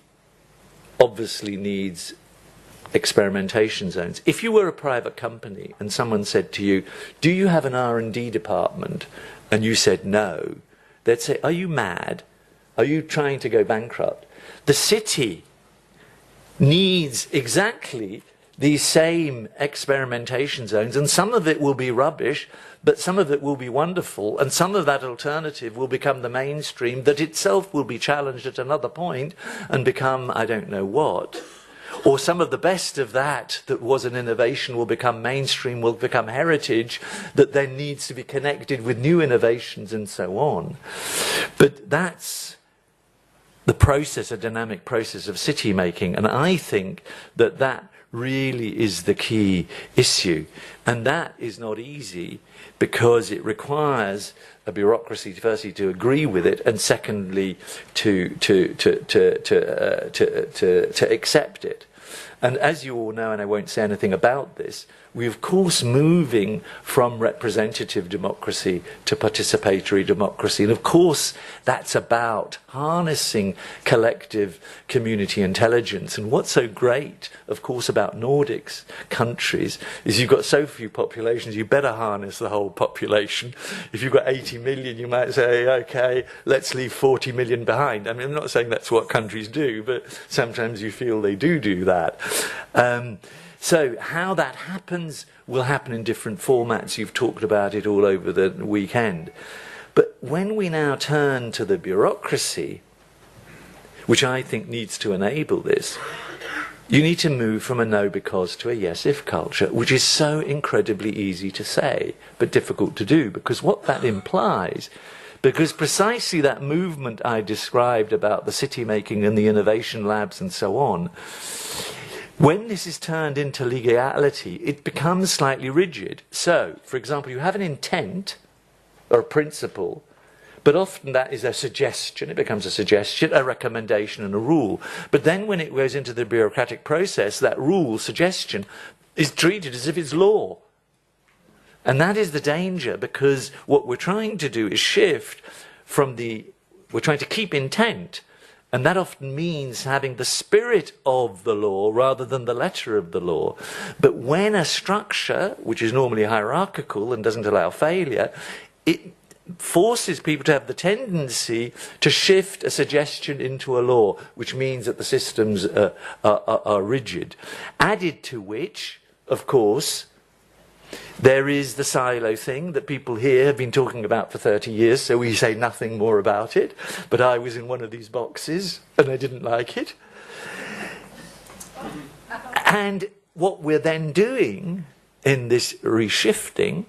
obviously needs experimentation zones. If you were a private company and someone said to you, do you have an R&D department? And you said no, they'd say, are you mad? Are you trying to go bankrupt? The city needs exactly these same experimentation zones, and some of it will be rubbish, but some of it will be wonderful, and some of that alternative will become the mainstream that itself will be challenged at another point and become I don't know what. Or some of the best of that was an innovation will become mainstream, will become heritage, that then needs to be connected with new innovations and so on. But that's the process, a dynamic process of city making. And I think that that really is the key issue. And that is not easy because it requires a bureaucracy, firstly, to agree with it, and secondly, to accept it. And as you all know, and I won't say anything about this, we're of course moving from representative democracy to participatory democracy. And of course, that's about harnessing collective community intelligence. And what's so great, of course, about Nordics countries is you've got so few populations, you better harness the whole population. If you've got 80 million, you might say, okay, let's leave 40 million behind. I mean, I'm not saying that's what countries do, but sometimes you feel they do that. So how that happens will happen in different formats. You've talked about it all over the weekend. But when we now turn to the bureaucracy, which I think needs to enable this, you need to move from a no because to a yes if culture, which is so incredibly easy to say, but difficult to do, because what that implies, Because precisely that movement I described about the city making and the innovation labs and so on, when this is turned into legality, it becomes slightly rigid. So, for example, you have an intent or a principle, but often that is a suggestion. It becomes a suggestion, a recommendation, and a rule. But then when it goes into the bureaucratic process, that rule, suggestion, is treated as if it's law. And that is the danger, because what we're trying to do is shift from we're trying to keep intent, and that often means having the spirit of the law rather than the letter of the law. But when a structure, which is normally hierarchical and doesn't allow failure, it forces people to have the tendency to shift a suggestion into a law, which means that the systems are rigid. Added to which, of course, there is the silo thing that people here have been talking about for 30 years, so we say nothing more about it. But I was in one of these boxes and I didn't like it. And what we're then doing in this reshifting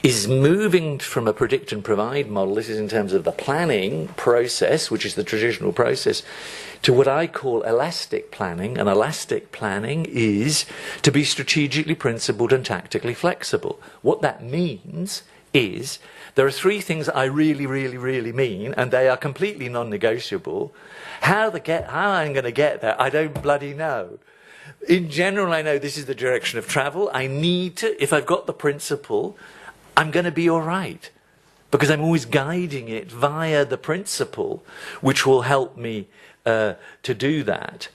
is moving from a predict and provide model, this is in terms of the planning process, which is the traditional process, to what I call elastic planning. And elastic planning is to be strategically principled and tactically flexible. What that means is there are three things I really, really, really mean, and they are completely non-negotiable. How I'm going to get there, I don't bloody know. In general, I know this is the direction of travel. I need to, if I've got the principle, I'm going to be all right, because I'm always guiding it via the principle, which will help me to do that.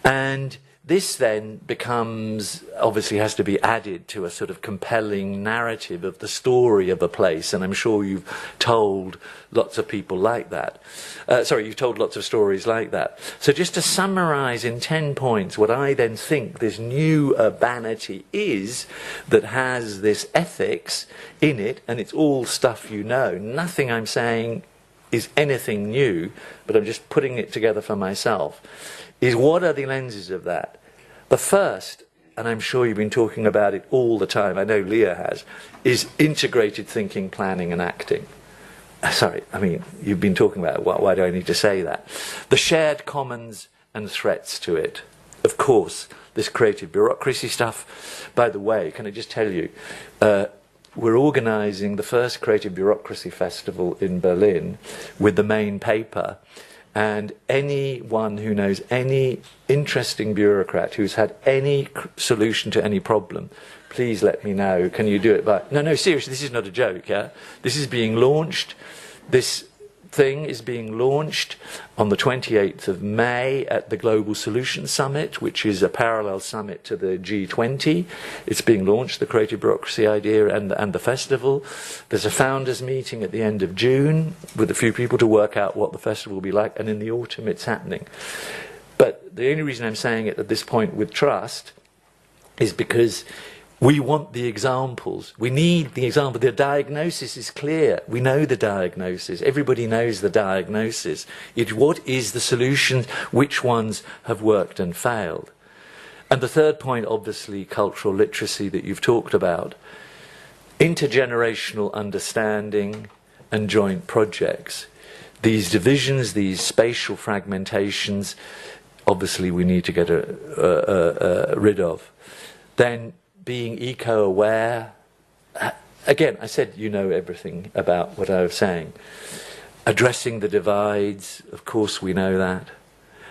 And this then becomes, obviously has to be added to a sort of compelling narrative of the story of a place, and I'm sure you've told lots of people like that. You've told lots of stories like that. So just to summarize in 10 points what I then think this new urbanity is, that has this ethics in it, and it's all stuff you know. Nothing I'm saying is anything new, but I'm just putting it together for myself, is what are the lenses of that? The first, and I'm sure you've been talking about it all the time, I know Leah has, is integrated thinking, planning and acting. You've been talking about it. Why do I need to say that? The shared commons and threats to it. Of course, this creative bureaucracy stuff. By the way, can I just tell you, we're organising the first Creative Bureaucracy Festival in Berlin with the main paper. And anyone who knows any interesting bureaucrat who's had any solution to any problem, please let me know. Can you do it by... No, seriously, this is not a joke, yeah? This is being launched. This thing is being launched on the 28th of May at the Global Solutions Summit, which is a parallel summit to the G20. It's being launched, the creative bureaucracy idea and the festival. There's a founders meeting at the end of June with a few people to work out what the festival will be like, and in the autumn it's happening. But the only reason I'm saying it at this point with trust is because we want the examples. We need the example. The diagnosis is clear. We know the diagnosis. Everybody knows the diagnosis. What is the solution? Which ones have worked and failed? And the third point, obviously, cultural literacy that you've talked about. Intergenerational understanding and joint projects. These divisions, these spatial fragmentations, obviously we need to get rid of. Then being eco-aware. Again, I said you know everything about what I was saying. Addressing the divides, of course we know that.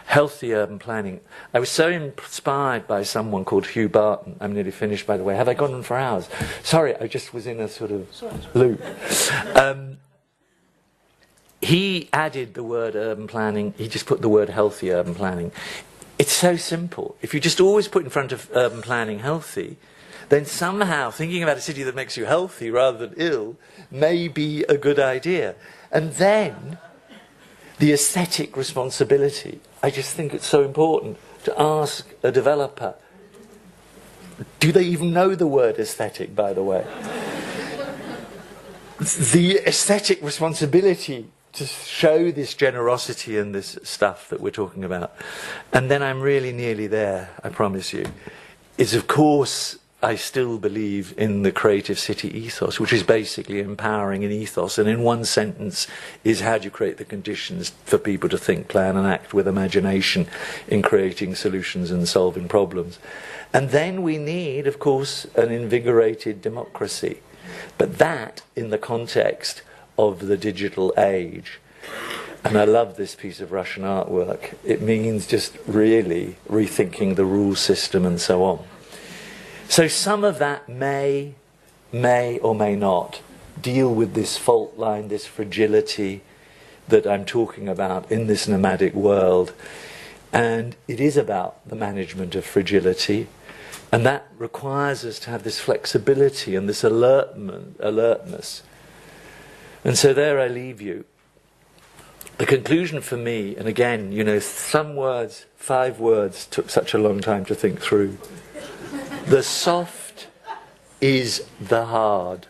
Healthy urban planning. I was so inspired by someone called Hugh Barton. I'm nearly finished, by the way. Have I gone on for hours? Sorry, I just was in a sort of loop. He added the word urban planning. He just put the word healthy urban planning. It's so simple. If you just always put in front of urban planning healthy, then somehow thinking about a city that makes you healthy rather than ill may be a good idea. And then the aesthetic responsibility. I just think it's so important to ask a developer, do they even know the word aesthetic, by the way? The aesthetic responsibility to show this generosity and this stuff that we're talking about. And then I'm really nearly there, I promise you, is of course I still believe in the creative city ethos, which is basically empowering an ethos. And in one sentence is how do you create the conditions for people to think, plan and act with imagination in creating solutions and solving problems. And then we need, of course, an invigorated democracy. But that in the context of the digital age. And I love this piece of Russian artwork. It means just really rethinking the rule system and so on. So some of that may or may not deal with this fault line, this fragility that I'm talking about in this nomadic world. And it is about the management of fragility. And that requires us to have this flexibility and this alertness. And so there I leave you. The conclusion for me, and again, you know, some words, 5 words, took such a long time to think through. The soft is the hard.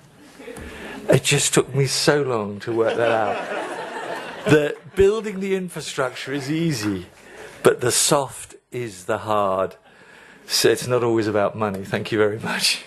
It just took me so long to work that out. That building the infrastructure is easy, but the soft is the hard. So it's not always about money. Thank you very much.